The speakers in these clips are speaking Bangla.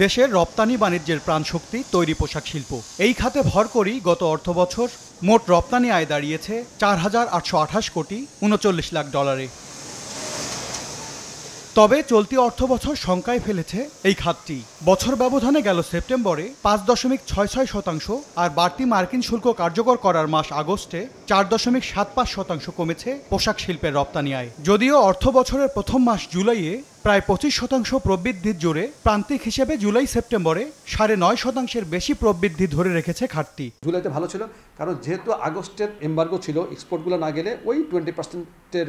দেশের রপ্তানি বাণিজ্যের প্রাণশক্তি তৈরি পোশাক শিল্প। এই খাতে ভর করেই গত অর্থবছর মোট রপ্তানি আয় দাঁড়িয়েছে 4,828 কোটি 39 লাখ ডলারে। তবে চলতি অর্থবছর শঙ্কায় ফেলেছে এই খাতটি। বছর ব্যবধানে গেল সেপ্টেম্বরে 5.66% আর বাড়তি মার্কিন শুল্ক কার্যকর করার মাস আগস্টে 4.75% কমেছে পোশাক শিল্পের রপ্তানি আয়। যদিও অর্থ বছরের প্রথম মাস জুলাইয়ে প্রায় 25% প্রবৃদ্ধির জোরে প্রান্তিক হিসেবে জুলাই সেপ্টেম্বরে 9.5% বেশি প্রবৃদ্ধি ধরে রেখেছে খাতটি। জুলাইতে ভালো ছিল, কারণ যেহেতু আগস্টের এমবার্গো ছিল, এক্সপোর্টগুলো না গেলে ওই 20%-এর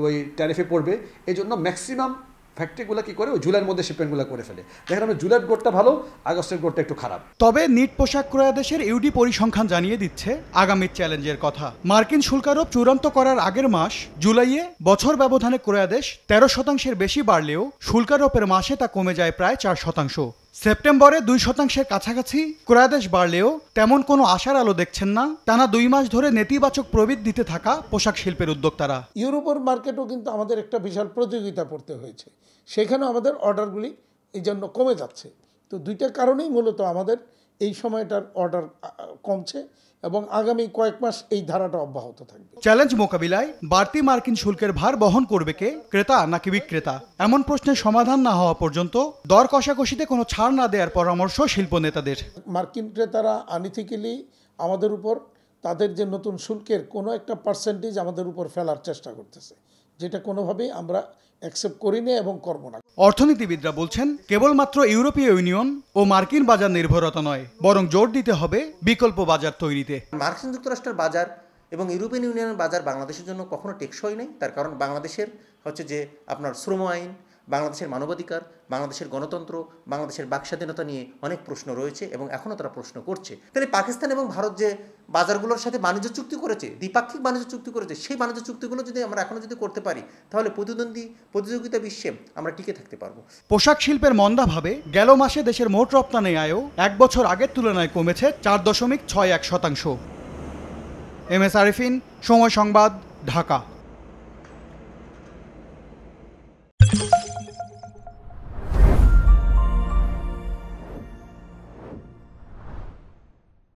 ওই ট্যারিফে পড়বে। এই জন্য ম্যাক্সিমাম ফ্যাক্টরিগুলো কি করে ওই জুলাইয়ের মধ্যে শিপমেন্টগুলো করে ফেলে। দেখেন আমরা জুলাইয়ের গোটটা ভালো, আগস্টের গোটটা একটু খারাপ। তবে নিট পোশাক ক্রয়াদেশের ইউডি পরিসংখ্যান জানিয়ে দিচ্ছে আগামী চ্যালেঞ্জের কথা। মার্কিন শুল্কারোপ চূড়ান্ত করার আগের মাস জুলাইয়ে বছর ব্যবধানে ক্রয়াদেশ 13% বেশি বাড়লেও শুল্কারোপের মাসে তা কমে যায় প্রায় 4%। সেপ্টেম্বরে 2% কাছাকাছি ক্রয়াদেশ বাড়লেও তেমন কোনো আশার আলো দেখছেন না টানা 2 মাস ধরে নেতিবাচক প্রবৃদ্ধিতে থাকা পোশাক শিল্পের উদ্যোক্তারা। ইউরোপের মার্কেটও কিন্তু আমাদের একটা বিশাল প্রতিযোগিতা পড়তে হয়েছে, সেখানেও আমাদের অর্ডারগুলি এই জন্য কমে যাচ্ছে। তো দুইটা কারণেই মূলত আমাদের এই সময়টার অর্ডার কমছে এবং আগামী কয়েক মাস এই ধারাটা অব্যাহত থাকবে। চ্যালেঞ্জ মোকাবিলায় বাড়তি মার্কিন শুল্কের ভার বহন করবে কে, ক্রেতা নাকি বিক্রেতা? এমন প্রশ্নের সমাধান না হওয়া পর্যন্ত দর কষাকষিতে কোনো ছাড় না দেওয়ার পরামর্শ শিল্প নেতাদের। মার্কিন ক্রেতারা আনইথিক্যালি আমাদের উপর তাদের যে নতুন শুল্কের কোনো একটা পার্সেন্টেজ আমাদের উপর ফেলার চেষ্টা করতেছে, যেটা কোনোভাবেই আমরা অ্যাকসেপ্ট করি না এবং করব না। অর্থনীতিবিদরা বলছেন কেবলমাত্র ইউরোপীয় ইউনিয়ন ও মার্কিন বাজার নির্ভরতা নয়, বরং জোর দিতে হবে বিকল্প বাজার তৈরিতে। মার্কিন যুক্তরাষ্ট্রের বাজার এবং ইউরোপিয়ান ইউনিয়নের বাজার বাংলাদেশের জন্য কখনো টেকসই নেই। তার কারণ বাংলাদেশের হচ্ছে যে আপনার শ্রম আইন, বাংলাদেশের মানবাধিকার, বাংলাদেশের গণতন্ত্র, বাংলাদেশের বাকস্বাধীনতা নিয়ে অনেক প্রশ্ন রয়েছে এবং এখনও তারা প্রশ্ন করছে। তাহলে পাকিস্তান এবং ভারত যে বাজারগুলোর সাথে বাণিজ্য চুক্তি করেছে, দ্বিপাক্ষিক বাণিজ্য চুক্তি করেছে, সেই বাণিজ্য চুক্তিগুলো যদি আমরা এখনও যদি করতে পারি, তাহলে প্রতিযোগিতা বিশ্বে আমরা টিকে থাকতে পারবো। পোশাক শিল্পের মন্দাভাবে গেল মাসে দেশের মোট রপ্তানি আয়ও 1 বছর আগের তুলনায় কমেছে 4.61%। MS আরিফিন, সময় সংবাদ, ঢাকা।